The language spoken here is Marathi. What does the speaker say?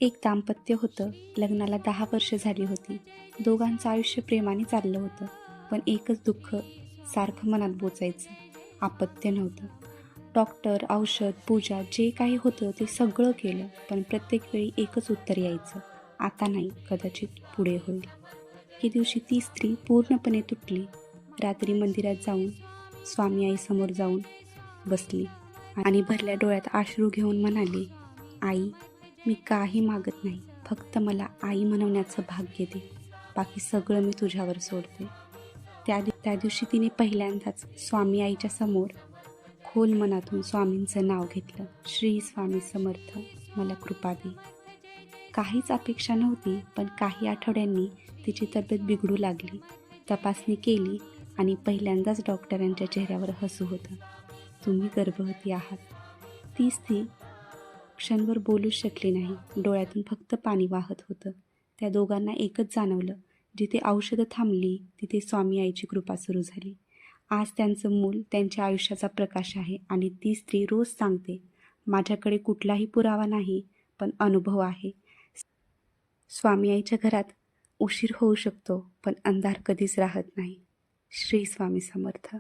एक दाम्पत्य होतं. लग्नाला 10 वर्ष झाली होती. दोघांचं आयुष्य प्रेमाने चाललं होतं. पण एकच दुःख सारखं मनात बोचायचं. अपत्य नव्हतं. डॉक्टर, औषध, पूजा जे काही होतं ते सगळं केलं. पण प्रत्येक वेळी एकच उत्तर यायचं, आता नाही, कदाचित पुढे होईल. एके दिवशी ती स्त्री पूर्णपणे तुटली. रात्री मंदिरात जाऊन स्वामी आईसमोर जाऊन बसली आणि भरल्या डोळ्यात अश्रू घेऊन म्हणाली, आई, मी काही मागत नाही, फक्त मला आई म्हणवण्याचं भाग्य दे. बाकी सगळं मी तुझ्यावर सोडते. त्या दिवशी तिने पहिल्यांदाच स्वामी आईच्या समोर खोल मनातून स्वामींचं नाव घेतलं. श्री स्वामी समर्थ, मला कृपा दे. काहीच अपेक्षा नव्हती, पण काही आठवड्यांनी तिची तब्येत बिघडू लागली. तपासणी केली आणि पहिल्यांदाच डॉक्टरांच्या चेहऱ्यावर हसू होतं. तुम्ही गर्भवती आहात. ती स्त्री क्षणभर बोलूच शकली नाही. डोळ्यातून फक्त पाणी वाहत होतं. त्या दोघांना एकच जाणवलं, जिथे औषधं थांबली तिथे स्वामी आईची कृपा सुरू झाली. आज त्यांचं मूल त्यांच्या आयुष्याचा प्रकाश आहे आणि ती स्त्री रोज सांगते, माझ्याकडे कुठलाही पुरावा नाही, पण अनुभव आहे. स्वामी आईच्या घरात उशीर होऊ शकतो, पण अंधार कधीच राहत नाही. श्री स्वामी समर्थ.